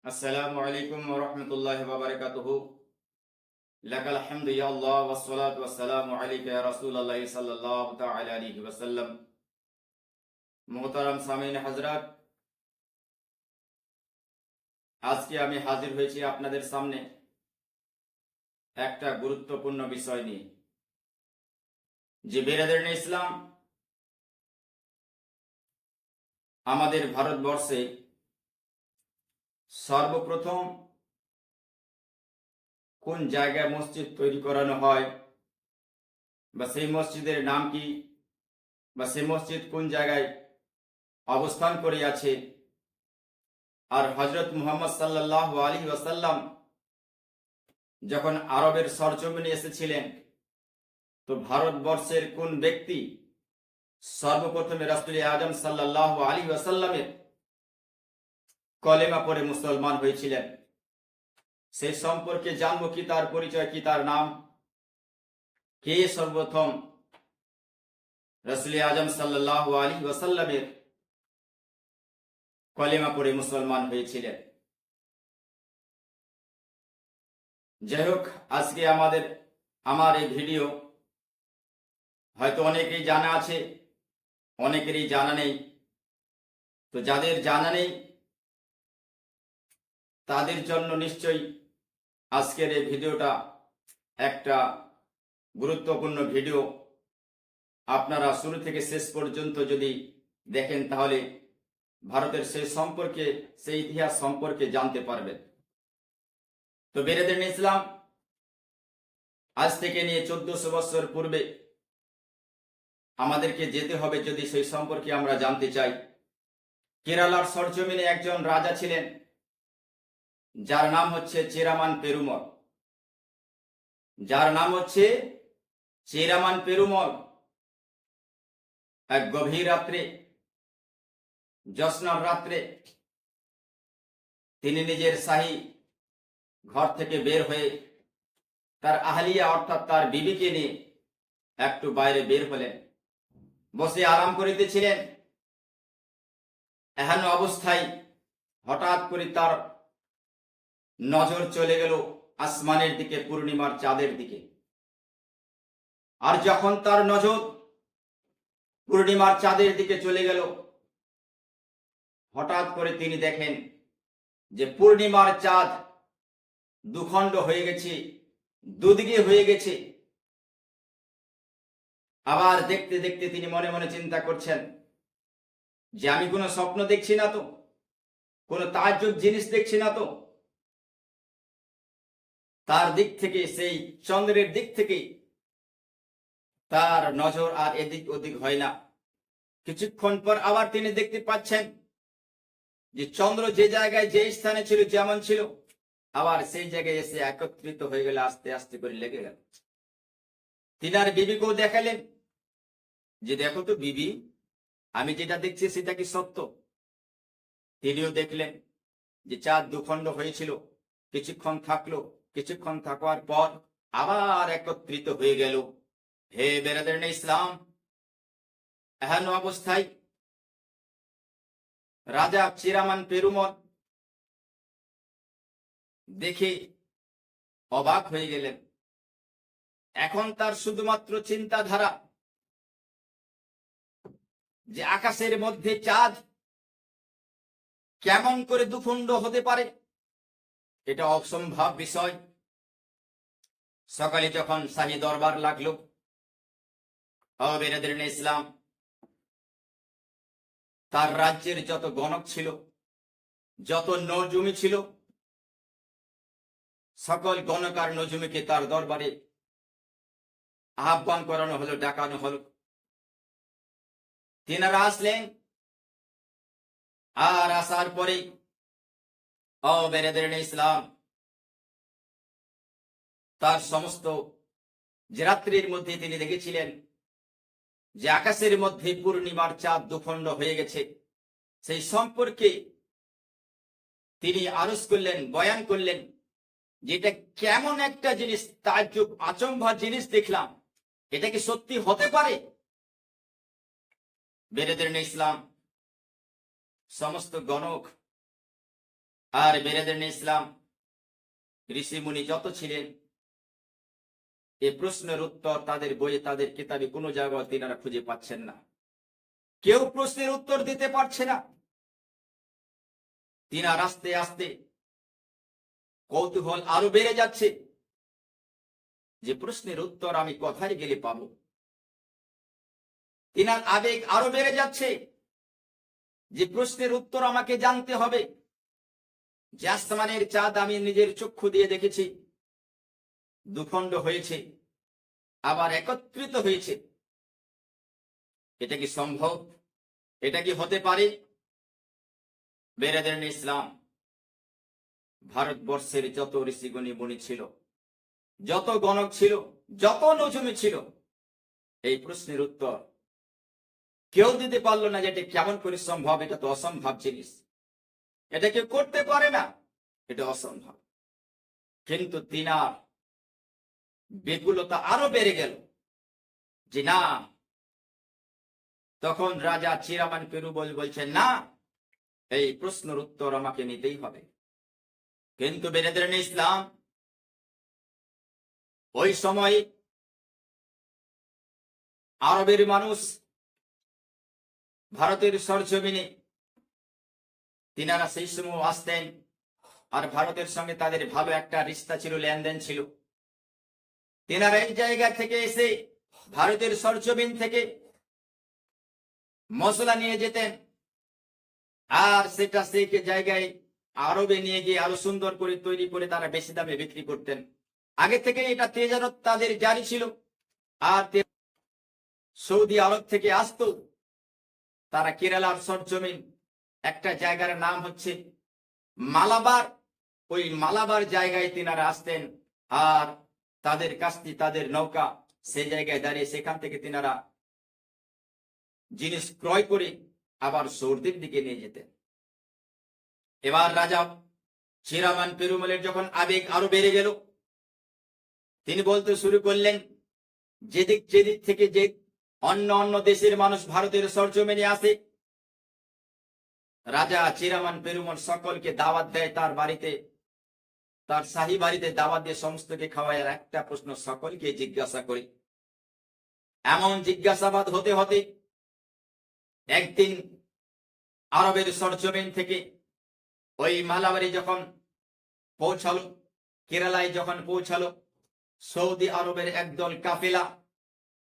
আসসালামু আলাইকুম ওয়া রাহমাতুল্লাহি ওয়া বারাকাতুহু। লাকাল হামদু ইয়া আল্লাহ ওয়াস সালাতু ওয়াস সালামু আলাইকা ইয়া রাসূলুল্লাহ সাল্লাল্লাহু তাআলা আলাইহি ওয়াসাল্লাম। মুহতারাম সামিন হযরত, আজকে আমি হাজির হয়েছি আপনাদের সামনে একটা গুরুত্বপূর্ণ বিষয় নিয়ে, যে বিরাদরান ইসলাম আমাদের ভারতবর্ষে সর্বপ্রথম কোন জায়গায় মসজিদ তৈরি করানো হয়, বা সেই মসজিদের নাম কি, বা সেই মসজিদ কোন জায়গায় অবস্থান করে আছে, আর হযরত মুহাম্মদ সাল্লাল্লাহু আলাইহি ওয়াসাল্লাম যখন আরবের সরজমিনে এসেছিলেন, তো ভারতবর্ষের কোন ব্যক্তি সর্বপ্রথমে রাসূল আজম সাল্লাল্লাহু আলাইহি ওয়াসাল্লামের কলেমা পড়ে মুসলমান হয়েছিলেন, সেই সম্পর্কে জানবো। কি তার পরিচয়, কি তার নাম, কে সর্বপ্রথম রাসূল আজম সাল্লাল্লাহু আলাইহি ওয়াসাল্লামের কলেমা পড়ে মুসলমান হয়েছিলেন। যাই হোক, আজকে আমার এই ভিডিও হয়তো অনেকেই জানা আছে, অনেকেরই জানা নেই। তো যাদের জানা নেই তাদের জন্য নিশ্চয়ই আজকের এই ভিডিওটা একটা গুরুত্বপূর্ণ ভিডিও। আপনারা শুরু থেকে শেষ পর্যন্ত যদি দেখেন, তাহলে ভারতের সেই ইতিহাস সম্পর্কে জানতে পারবেন। তো বিরাদরান ইসলাম আজ থেকে নিয়ে 1400 বছর পূর্বে আমাদেরকে যেতে হবে, যদি সেই সম্পর্কে আমরা জানতে চাই। কেরালার সরজমিনে একজন রাজা ছিলেন, যার নাম হচ্ছে চেরামান পেরুমল। এক গভীর রাত্রে, জ্যোৎস্নার রাত্রে, তিনি নিজের শাহী ঘর থেকে বের হয়ে তার আহলিয়া অর্থাৎ তার বিবিকে নিয়ে একটু বাইরে বের হলেন। বসে আরাম করিতেছিলেন। এহেন অবস্থায় হঠাৎ করে তার নজর চলে গেল আসমানের দিকে, পূর্ণিমার চাঁদের দিকে। আর যখন তার নজর পূর্ণিমার চাঁদের দিকে চলে গেল, হঠাৎ করে তিনি দেখেন যে পূর্ণিমার চাঁদ দুখণ্ড হয়ে গেছে, দুদিকে হয়ে গেছে। আবার দেখতে দেখতে তিনি মনে মনে চিন্তা করছেন যে আমি কোনো স্বপ্ন দেখছি না তো, কোনো তাজ্জুব জিনিস দেখছি না তো। তার দিক থেকে, সেই চন্দ্রের দিক থেকে তার নজর আর এদিক ওদিক হয় না। কিছুক্ষণ পর আবার তিনি দেখতে পাচ্ছেন যে চন্দ্র যে জায়গায়, যে স্থানে ছিল, যেমন ছিল, আবার সেই জায়গায় এসে একত্রিত হয়ে গেল, আস্তে আস্তে করে লেগে গেল। তিনি আর বিবিকেও দেখালেন যে দেখো তো বিবি, আমি যেটা দেখছি সেটা কি সত্য? তিনিও দেখলেন যে চাঁদ দুখণ্ড হয়েছিল, কিছুক্ষণ থাকলো, কিছুক্ষণ থাকার পর আবার একত্রিত হয়ে গেল। হে বিরাদরান ইসলাম, এহেন অবস্থায় রাজা চেরামান পেরুমল দেখে অবাক হয়ে গেলেন। এখন তার শুধুমাত্র চিন্তাধারা যে আকাশের মধ্যে চাঁদ কেমন করে দুখণ্ড হতে পারে, এটা অসম্ভব বিষয়। সকালে যখন শাহী দরবার লাগলো, বিরাদরান ইসলাম তার রাজ্যের যত গণক ছিল, যত নজুমি ছিল, সকল গণক আর নজুমিকে তার দরবারে আহ্বান করানো হলো, ডাকানো হলো। তিনারা আসলেন। আর আসার পরে বিরাদরান ইসলাম তার সমস্ত যে রাত্রির মধ্যে তিনি দেখেছিলেন যে আকাশের মধ্যে পূর্ণিমার চাঁদ দুখণ্ড হয়ে গেছে, সেই সম্পর্কে তিনি আরজ করলেন, বয়ান করলেন যে এটা কেমন একটা জিনিস, তাজ্জুব, আচমকা জিনিস দেখলাম, এটা কি সত্যি হতে পারে? বিরাদরান ইসলাম সমস্ত গণক আর বেরেদের ইসলাম ঋষি মুনি যত ছিলেন, এই প্রশ্নের উত্তর তাদের বইয়ে, তাদের কিতাবে কোনো জায়গায় তিনারা খুঁজে পাচ্ছেন না। কেউ প্রশ্নের উত্তর দিতে পারছে না। তিনার আস্তে আস্তে কৌতূহল আরো বেড়ে যাচ্ছে যে প্রশ্নের উত্তর আমি কোথায় গেলে পাবো। তিনার আবেগ আরো বেড়ে যাচ্ছে যে প্রশ্নের উত্তর আমাকে জানতে হবে। যে আসমানের চাঁদ আমি নিজের চক্ষু দিয়ে দেখেছি, দুখণ্ড হয়েছে, আবার একত্রিত হয়েছে, এটা কি সম্ভব? এটা কি হতে পারে? বেরেদের ইসলাম ভারতবর্ষের যত ঋষিগণী মুনি ছিল, যত গণক ছিল, যত নজমি ছিল, এই প্রশ্নের উত্তর কেউ দিতে পারলো না। যে এটা কেমন করে সম্ভব? এটা তো অসম্ভব জিনিস, এটা কেউ করতে পারে না, এটা অসম্ভব। কিন্তু তিনার বেকুলতা আরো বেড়ে গেল যে না। তখন রাজা চিরামান পেরুমল বলছেন, না, এই প্রশ্নের উত্তর আমাকে নিতেই হবে। কিন্তু বেরেদের ইসলাম ওই সময় আরবের মানুষ ভারতের সরজমিনে তিনারা সেই সময় আসতেন, আর ভারতের সঙ্গে তাদের ভালো একটা রিশতা ছিল, লেনদেন ছিল। তিনারা এই জায়গা থেকে এসে ভারতের সরজমিন থেকে মশলা নিয়ে যেতেন, আর সেটা সেই জায়গায় আরবে নিয়ে গিয়ে আরো সুন্দর করে তৈরি করে তারা বেশি দামে বিক্রি করতেন। আগে থেকে এটা তেজারত তাদের জারি ছিল। আর সৌদি আরব থেকে আসতো, তারা কেরালার সরজমিন একটা জায়গার নাম হচ্ছে মালাবার, ওই মালাবার জায়গায় তিনারা আসতেন, আর তাদের কাস্তি, তাদের নৌকা সেই জায়গায় দাঁড়িয়ে সেখান থেকে তিনারা জিনিস ক্রয় করে আবার সৌদির দিকে নিয়ে যেতেন। এবার রাজা চিরামান পেরুমলের যখন আবেগ আরো বেড়ে গেল, তিনি বলতে শুরু করলেন, যেদিক থেকে যে অন্য অন্য দেশের মানুষ ভারতের সরজমিনে আসে, রাজা চিরামান পেরুমল সকলকে দাওয়াত দেয় তার বাড়িতে, তার শাহী বাড়িতে দাওয়াত দিয়ে সমস্তকে খাওয়ায়। একটা প্রশ্ন সকলকে জিজ্ঞাসা করি। এমন জিজ্ঞাসাবাদ হতে হতে একদিন আরবের সরজমিন থেকে ওই মালাবাড়ি যখন পৌঁছালো, কেরালায় যখন পৌঁছালো, সৌদি আরবের একদল কাফেলা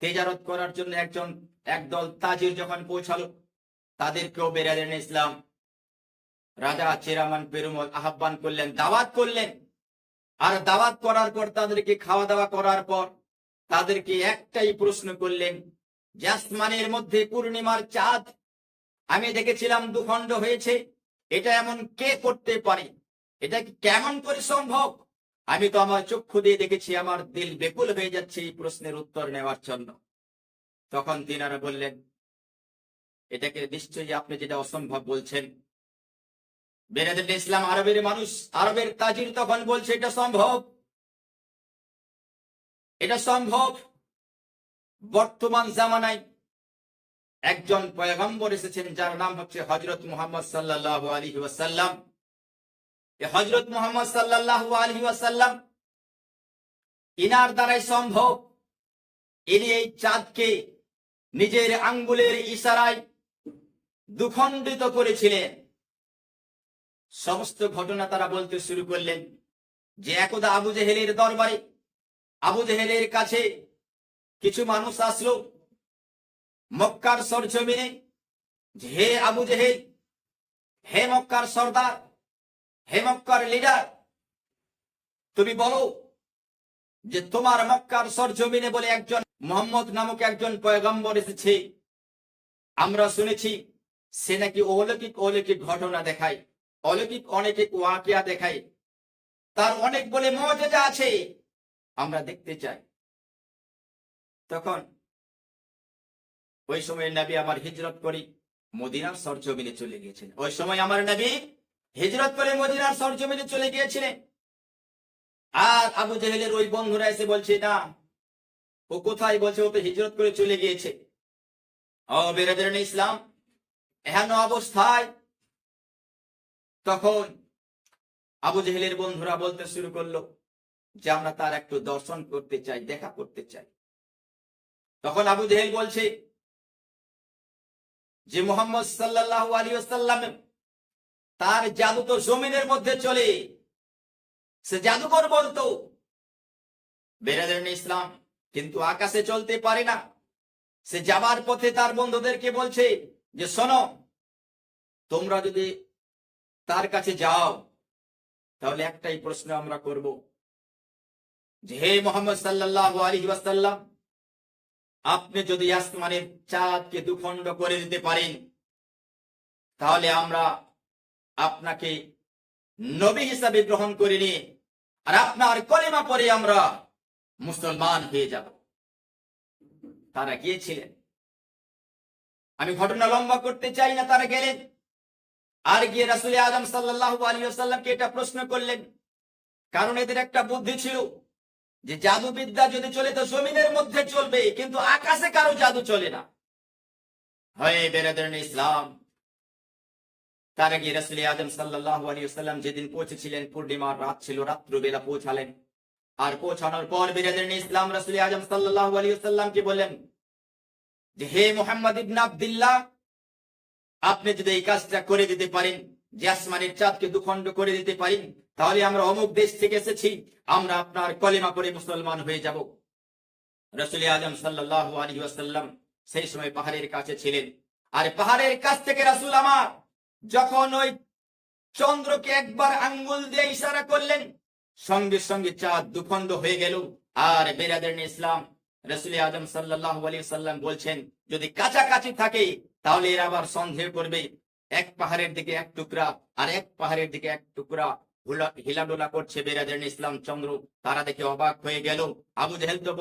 তেজারত করার জন্য একদল তাজির যখন পৌঁছালো, তাদেরকেও বেরেদের ইসলাম রাজা চিরামান পেরুমল আহ্বান করলেন, দাওয়াত করলেন। আর দাওয়াত করার পর তাদেরকে খাওয়া দাওয়া করার পর তাদেরকে একটাই প্রশ্ন করলেন, যে আসমানের মধ্যে পূর্ণিমার চাঁদ আমি দেখেছিলাম দুখণ্ড হয়েছে, এটা এমন কে করতে পারে? এটা কি কেমন করে সম্ভব? আমি তো আমার চক্ষু দিয়ে দেখেছি, আমার দিল বেকুল হয়ে যাচ্ছে এই প্রশ্নের উত্তর নেওয়ার জন্য। তখন তিনারা বললেন, এটাকে নিশ্চয়ই আপনি যেটা অসম্ভব বলছেন। বেরেদের ইসলাম আরবের মানুষ, আরবের তাজির তখন বলছে, এটা সম্ভব, এটা সম্ভব। বর্তমান জামানায় একজন পয়গম্বর এসেছেন, যার নাম হচ্ছে হযরত মুহাম্মদ সাল্লাল্লাহু আলাইহি ওয়াসাল্লাম। এই হযরত মুহাম্মদ সাল্লাল্লাহু আলাইহি ওয়াসাল্লাম, ইনার দ্বারাই সম্ভব। ইনি এই চাঁদকে নিজের আঙ্গুলের ইশারায় দুখণ্ডিত করেছিলেন। সমস্ত ঘটনা তারা বলতে শুরু করলেন যে একদা আবু জেহেলের দরবারে, আবু জেহেলের কাছে কিছু মানুষ আসলো মক্কার সরজমিনে, যে হে আবু জেহেল, হে মক্কার সর্দার, হে মক্কার লিডার, তুমি বলো যে তোমার মক্কার সরজমিনে বলে একজন মুহাম্মদ নামক একজন পয়গম্বর এসেছে। আমরা শুনেছি সে নাকি অলৌকিক অলৌকিক ঘটনা দেখায়, অলৌকিক অনেক ওয়াকিয়া দেখায়, তার অনেক বলে মুজিজা আছে, আমরা দেখতে চাই। তখন ওই সময় নবী আমার হিজরত করে মদিনার সরজমিনে চলে গিয়েছিলেন। ওই সময় আমার নবী হিজরত করে মদিনার সরজমিনে চলে গিয়েছিলেন। আর আবু জেহেলের ওই বন্ধুরা এসে বলছে, না, ও কোথায়? বলছে, ও তো হিজরত করে চলে গিয়েছে। ও বেরেদের ইসলাম, এহেন অবস্থায় তখন আবু জেহেলের বন্ধুরা বলতে শুরু করলো যে আমরা তার একটু দর্শন করতে চাই, দেখা করতে চাই। তখন আবু জেহেল বলছে যে মুহাম্মদ সাল্লাল্লাহু আলাইহি ওয়াসাল্লাম তার জাদু তো জমিনের মধ্যে চলে, সে জাদুকর বলতো। বেরাদারানে ইসলাম কিন্তু আকাশে চলতে পারে না। সে যাবার পথে তার বন্ধুদেরকে বলছে যে শোনো, তোমরা যদি তার কাছে যাও তাহলে একটাই প্রশ্ন আমরা করব যে হে মুহাম্মদ সাল্লাল্লাহু আলাইহি ওয়াসাল্লাম, আপনি যদি আসমানের চাঁদকে দুখণ্ড করে দিতে পারেন তাহলে আমরা আপনাকে নবী হিসাবে গ্রহণ করে নিয়ে আর আপনার কলেমা পড়ে আমরা মুসলমান হয়ে যাব। তারা গিয়েছিলেন, আমি ঘটনা লম্বা করতে চাই না, তারা গেলেন আর গিয়ে রাসূল আযম সাল্লাল্লাহু আলাইহি ওয়াসাল্লামকে এটা প্রশ্ন করলেন। কারণ এদের একটা বুদ্ধি ছিল যে জাদুবিদ্যা যদি চলে তো জমিনের মধ্যে চলবে, কিন্তু আকাশে কারো জাদু চলে না। হয় বেরাদারানে ইসলাম, তার আগে রাসূল আযম সাল্লাল্লাহু আলাইহি ওয়াসাল্লাম যেদিন পৌঁছেছিলেন পূর্ণিমার রাত ছিল, রাত্রিবেলা পৌঁছালেন। আর পৌঁছানোর পর বেরাদারানে ইসলাম রাসূল আযম সাল্লাল্লাহু আলাইহি ওয়াসাল্লামকে বললেন যে হে মুহাম্মদ ইবনে আব্দুল্লাহ, আপনি যদি এই কাজটা করে দিতে পারেন যে আসমানের চাঁদকে দুখণ্ড করে দিতে পারেন তাহলে আমরা অমুক দেশ থেকে এসেছি, আমরা আপনার কলেমা পড়ে মুসলমান হয়ে যাব। রাসূল আযম সাল্লাল্লাহু আলাইহি ওয়াসাল্লাম সেই সময় পাহাড়ের কাছে ছিলেন। আর পাহাড়ের কাছ থেকে রাসূল আমার যখন ওই চন্দ্রকে একবার আঙ্গুল দিয়ে ইশারা করলেন, সঙ্গে সঙ্গে চাঁদ দুখণ্ড হয়ে গেল। আর বেরাদারানে ইসলাম রাসূল আযম সাল্লাল্লাহু আলাইহি ওয়াসাল্লাম বলছেন যদি কাছাকাছি থাকে তাহলে এরা আবার সন্দেহ করবে, এক পাহাড়ের দিকে এক টুকরা আর এক পাহাড়ের দিকে এক টুকরা হিলাডোলা করছে বেরাদারানে ইসলাম চন্দ্র। তারা দেখে অবাক হয়ে গেল। আবু জেহেল তো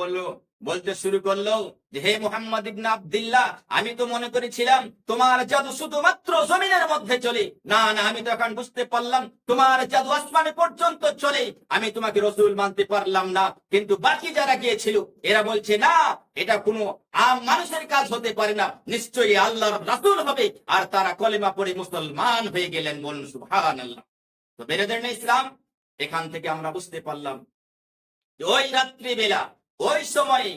বলতে শুরু করলো যে হে মুহাম্মদ ইবনে আব্দুল্লাহ, আমি তো মনে করেছিলাম তোমার জাদু শুধুমাত্র জমিনের মধ্যে চলে। না না, আমি তো এখন বুঝতে পারলাম তোমার জাদু আসমানে পর্যন্ত চলে। আমি তোমাকে রসুল মানতে পারলাম না, কিন্তু বাকি যারা গিয়েছিল এরা বলছে না, এটা কোনো আম মানুষের কাজ হতে পারে না, নিশ্চয়ই আল্লাহর রাসূল হবে। আর তারা কলেমা পড়ে মুসলমান হয়ে গেলেন। বলুন সুবহানাল্লাহ। তো বেরাদারানে ইসলাম, এখান থেকে আমরা বুঝতে পারলাম যে ওই রাত্রিবেলা ওই সময়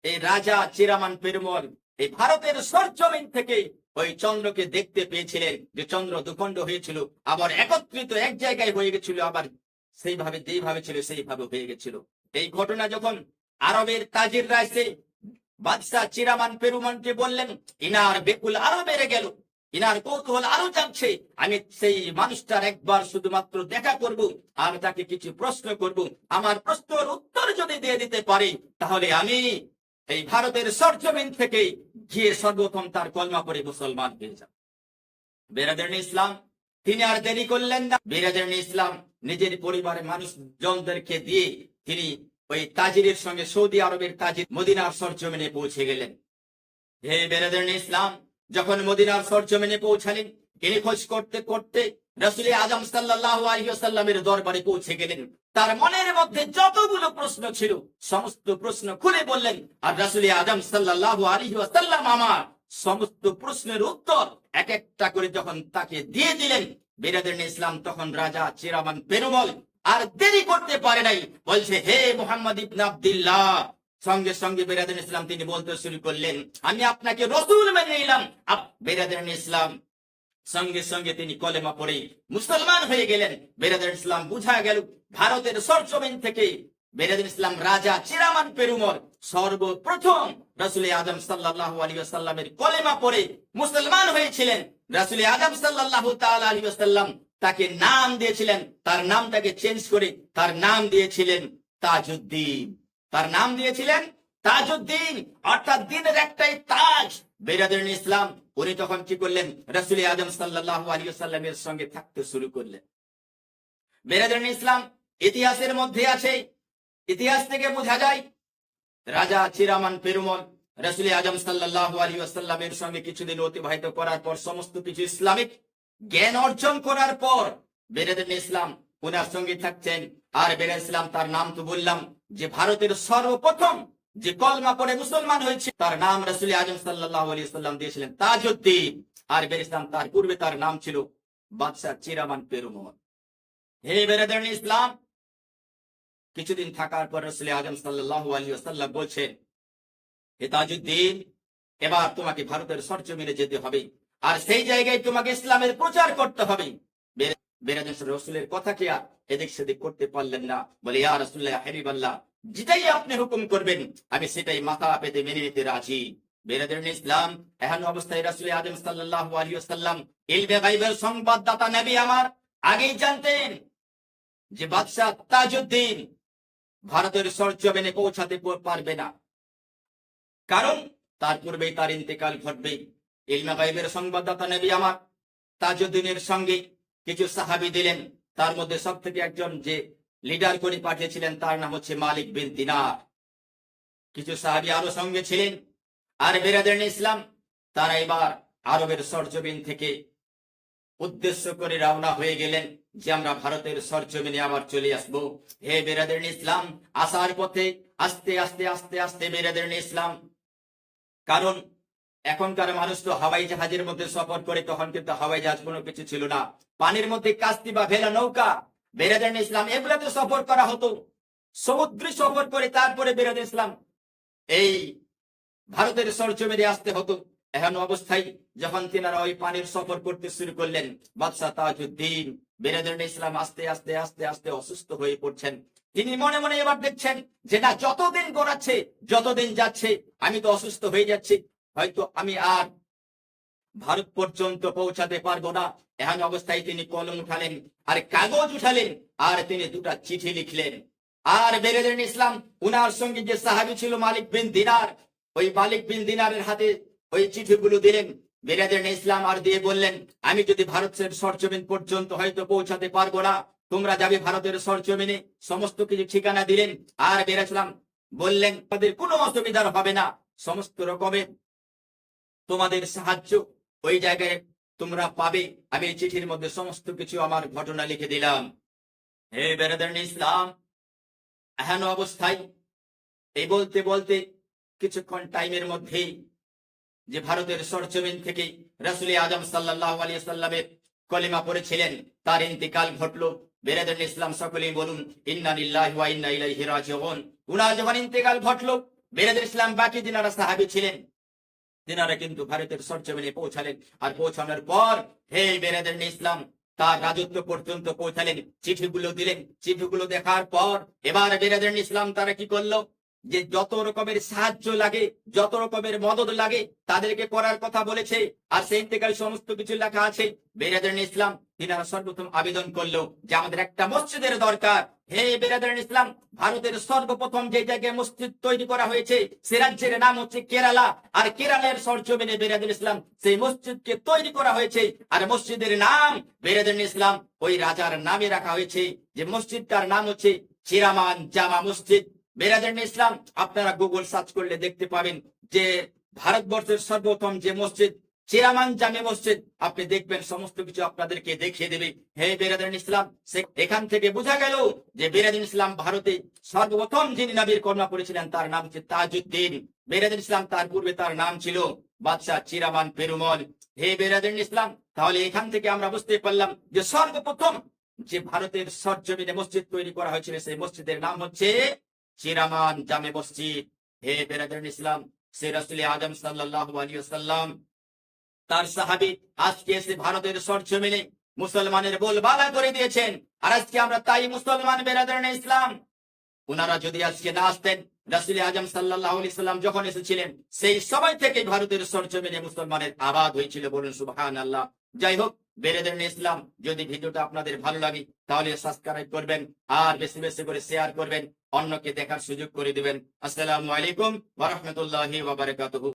এই রাজা চিরামান পেরুমল এই ভারতের সরজমিন থেকে ওই চন্দ্রকে দেখতে পেয়েছিলেন, যে চন্দ্র দুখণ্ড হয়েছিল, আবার একত্রিত এক জায়গায় হয়ে গেছিল, আবার সেইভাবে যেইভাবে ছিল সেইভাবে হয়ে গেছিল। এই ঘটনা যখন আরবের তাজিররা এসে বাদশাহ চিরামান পেরুমলকে বললেন, ইনার বেকুল আরো বেড়ে গেল, ইনার কৌতূহল আরো যাচ্ছে, আমি সেই মানুষটার একবার শুধুমাত্র দেখা করব আর তাকে কিছু প্রশ্ন করব, আমার প্রশ্নের উত্তর যদি দিয়ে দিতে পারি তাহলে আমি এই ভারতের সরজমিন থেকে গিয়ে সর্বপ্রথম তার কলমা পড়ে মুসলমান হয়ে যাব। বেরাদারানে ইসলাম তিনি আর দেরি করলেন না। বেরাদারানে ইসলাম নিজের পরিবারের মানুষজনদেরকে দিয়ে তিনি ওই তাজিরের সঙ্গে সৌদি আরবের তাজির মদিনার সরজমিনে পৌঁছে গেলেন। হে বেরাদারানে ইসলাম, যখন মদিনার সরজমিনে পৌঁছালেন, তিনি খোঁজ করতে করতে রাসূল আযম সাল্লাল্লাহু আলাইহি ওয়াসাল্লামের দরবারে পৌঁছে গেলেন। তার মনের মধ্যে যতগুলো প্রশ্ন ছিল সমস্ত প্রশ্ন খুলে বললেন। আর রাসূল আযম সাল্লাল্লাহু আলাইহি ওয়াসাল্লাম আমার সমস্ত প্রশ্নের উত্তর এক একটা করে যখন তাকে দিয়ে দিলেন, বেরাদারানে ইসলাম তখন রাজা চিরামান পেরুমল আর দেরি করতে পারে নাই, বলছে হে মুহাম্মদ ইবনে আব্দুল্লাহ। সঙ্গে সঙ্গে বেরাদারানে ইসলাম তিনি বলতে শুরু করলেন, আমি আপনাকে রসুল মেনে নিলাম। বেরাদারানে ইসলাম সঙ্গে সঙ্গে তিনি কলেমা পড়ে মুসলমান হয়ে গেলেন। বেরাদারানে ইসলাম বুঝা গেল ভারতের সরজমিন থেকে বেরাদারানে ইসলাম রাজা চিরামান পেরুমল সর্বপ্রথম রাসূল আযম সাল্লাল্লাহু আলাইহি ওয়াসাল্লামের কলেমা পড়ে মুসলমান হয়েছিলেন। রাসূল আযম সাল্লাল্লাহু তাআলা আলাইহি ওয়াসাল্লাম তাকে নাম দিয়েছিলেন, তার নামটাকে চেঞ্জ করে তার নাম দিয়েছিলেন তাজউদ্দিন। তার নাম দিয়েছিলেন তাজউদ্দিন, অর্থাৎ দিনের একটাই তাজ। বেরাদারানে ইসলাম উনি তখন কি করলেন, রাসূল আযম সাল্লাল্লাহু আলাইহি ওয়াসাল্লামের সঙ্গে থাকতে শুরু করলেন। বেরাদারানে ইসলাম ইতিহাসের মধ্যে আছে, ইতিহাস থেকে বোঝা যায় রাজা চিরামান পেরুমল রাসূল আযম সাল্লাল্লাহু আলাইহি ওয়াসাল্লামের সঙ্গে কিছুদিন অতিবাহিত করার পর সমস্ত কিছু ইসলামিক জ্ঞান অর্জন করার পর বেরাদারানে ইসলাম উনার সঙ্গে থাকছেন। আর বেরাদারানে ইসলাম তার নাম তো বললাম যে ভারতের সর্বপ্রথম যে কলমা পড়ে মুসলমান হয়েছে তার নাম রাসূল আযম সাল্লাল্লাহু আলাইহি ওয়াসাল্লাম দিয়েছিলেন তাজউদ্দিন। আর বেরাদারানে ইসলাম তার পূর্বে তার নাম ছিল বাদশা চিরামান পেরুমল। হে বেরাদারান ইসলাম, কিছুদিন থাকার পর রাসূল আযম সাল্লাল্লাহু আলাইহি ওয়াসাল্লাম বলছেন, হে তাজউদ্দিন, এবার তোমাকে ভারতের সরজমিনে যেতে হবে, আর সেই জায়গায় তোমাকে ইসলামের প্রচার করতে হবে। বেরাদারান রাসূলের কথা কি আর এদিক সেদিক করতে পারলেন না। বলে, ইয়া রাসূলুল্লাহ, হাবিবাল্লাহ, যেটাই আপনি হুকুম করবেন আমি সেটাই মাথা পেতে মেনে নিতে রাজি। বেরাদারান ইসলাম, এহেন অবস্থায় রাসূল আযম সাল্লাল্লাহু আলাইহি ওয়াসাল্লাম ইলমে গায়বের সংবাদদাতা নবী আমার আগেই জানতেন যে বাদশাহ তাজউদ্দিন ভারতের সরজমিনে পৌঁছাতে পারবে না, কারণ তার পূর্বেই তার ইন্তেকাল ঘটবে। ইলমে গায়বের সংবাদদাতা নবী আমার তাজউদ্দিনের সঙ্গে কিছু সাহাবী দিলেন। তার মধ্যে সব থেকে একজন যে লিডার করে পাঠিয়েছিলেন তার নাম হচ্ছে মালিক বিন দিনার। কিছু সাহাবী আরো সঙ্গে ছিলেন। আর বেরাদারান ইসলাম, তারা এবার আরবের সরজমিন থেকে উদ্দেশ্য করে রওনা হয়ে গেলেন যে আমরা ভারতের সরজমিনে আবার চলে আসব। হে বেরাদারান ইসলাম, আসার পথে আস্তে আস্তে আস্তে আস্তে বেরাদারান ইসলাম, কারণ এখনকার মানুষ তো হাওয়াই জাহাজের মধ্যে সফর করে, তখন কিন্তু হাওয়াই জাহাজ কোনো কিছু ছিল না, পানির মধ্যে কাস্তি বা ভেলা নৌকা, বেরাদারান ইসলাম এগুলাতে সফর করা হতো। সমুদ্রে সফর করে তারপরে বেরাদারান ইসলাম এই ভারতের সরজমিনে আসতে হতো। এহেন অবস্থায় যখন তিনারা ওই পানির সফর করতে শুরু করলেন, বাদশাহ তাজউদ্দিন বেরাদারান ইসলাম আস্তে আস্তে আস্তে আস্তে অসুস্থ হয়ে পড়ছেন। তিনি মনে মনে এবার দেখছেন যে না, যতদিন গড়াচ্ছে, যতদিন যাচ্ছে, আমি তো অসুস্থ হয়ে যাচ্ছি, হয়তো আমি আর ভারত পর্যন্ত পৌঁছাতে পারবো না। এহেন অবস্থায় তিনি কলম উঠালেন আর কাগজ উঠালেন, আর তিনি দুটা চিঠি লিখলেন। আর বেরাদারান ইসলাম উনার সঙ্গে যে সাহাবী ছিল মালিক বিন দিনার, ওই মালিক বিন দিনারের হাতে ওই চিঠিগুলো দিলেন। বেরাদারান ইসলাম আর দিয়ে বললেন, আমি যদি ভারতের সরজমিন পর্যন্ত হয়তো পৌঁছাতে পারবো না, তোমরা যাবে ভারতের সরজমিনে। সমস্ত কিছু ঠিকানা দিলেন। আর বেরাদারান ইসলাম বললেন, তাদের কোনো অসুবিধার হবে না, সমস্ত রকমের তোমাদের সাহায্য ওই জায়গায় তোমরা পাবে। আমি এই চিঠির মধ্যে সমস্ত কিছু আমার ঘটনা লিখে দিলাম। হে বেরাদারান ইসলাম, এহেন অবস্থায় এই বলতে বলতে কিছুক্ষণ টাইমের মধ্যেই যে ভারতের সরজমিন থেকে রাসূল আযম সাল্লাল্লাহু আলাইহি ওয়াসাল্লামের কলিমা পড়েছিলেন তার ইন্তেকাল ঘটলো। বেরাদারান ইসলাম সকলেই বলুন ইন্না লিল্লাহি ওয়া ইন্না ইলাইহি রাজিউন। উনার যখন ইন্তেকাল ঘটলো, বেরাদারান ইসলাম বাকি যিনারা সাহাবী ছিলেন তিনারা কিন্তু ভারতের সরজমিনে পৌঁছালেন। আর পৌঁছানোর পর হে বেরাদারান ইসলাম তার রাজত্ব পর্যন্ত পৌঁছালেন, চিঠিগুলো দিলেন। চিঠিগুলো দেখার পর এবার বেরাদারান ইসলাম তারা কি করলো, যে যত রকমের সাহায্য লাগে, যত রকমের মদদ লাগে তাদেরকে করার কথা বলেছে। আর সেই ইন্তেকাল সমস্ত কিছু লেখা আছে। বেরাদারান ইসলাম তিনারা সর্বপ্রথম আবেদন করলো যে আমাদের একটা মসজিদের দরকার। হে বেরাদারান ইসলাম, ভারতের সর্বপ্রথম যে জায়গায় মসজিদ তৈরি করা হয়েছে সে রাজ্যের নাম হচ্ছে কেরালা। আর কেরালার সরজমিনে বেরাদারান ইসলাম সেই মসজিদকে তৈরি করা হয়েছে। আর মসজিদের নাম বেরাদারান ইসলাম ওই রাজার নামে রাখা হয়েছে, যে মসজিদটার নাম হচ্ছে চিরামান জামা মসজিদ। বেরাদারান ইসলাম, আপনারা গুগল সার্চ করলে দেখতে পাবেন যে ভারতবর্ষের সর্বপ্রথম যে মসজিদ চিরামান জামে মসজিদ, আপনি দেখবেন সমস্ত কিছু আপনাদেরকে দেখিয়ে দেবে। হে বেরাদারান ইসলাম, এখান থেকে বোঝা গেল যে বেরাদারান ইসলাম ভারতে সর্বপ্রথম যিনি নবীর কর্মা করেছিলেন তার নাম হচ্ছে তাজউদ্দিন। বেরাদারান ইসলাম তার পূর্বে তার নাম ছিল বাদশাহ চিরামান পেরুমল। হে বেরাদারান ইসলাম, তাহলে এখান থেকে আমরা বুঝতে পারলাম যে সর্বপ্রথম যে ভারতের সরজমিনে মসজিদ তৈরি করা হয়েছিল সেই মসজিদের নাম হচ্ছে চিরামান জামে মসজিদ। হে বেরাদারান ইসলাম, সে রাসূল আযম সাল্লাল্লাহু আলাইহি ওয়াসাল্লাম তার সাহাবী আজকে এসে ভারতের সরজমিনে মুসলমানের বলবালা করে দিয়েছেন। আর আজকে আমরা তাই মুসলমান। বেরাদারান ইসলাম, উনারা যদি আজকে না আসতেন, রাসূল আযম সাল্লাল্লাহু আলাইহি ওয়াসাল্লাম যখন এসেছিলেন সেই সময় থেকে ভারতের সরজমিনে মুসলমানের আবাদ হয়েছিল। বলুন সুবহানাল্লাহ। যাই হোক, বেরাদারান ইসলাম, যদি ভিডিওটা আপনাদের ভালো লাগে তাহলে সাবস্ক্রাইব করবেন আর বেশি বেশি করে শেয়ার করবেন, অন্যকে দেখার সুযোগ করে দিবেন। আসসালামু আলাইকুম ওয়া রাহমাতুল্লাহি ওয়া বারাকাতুহু।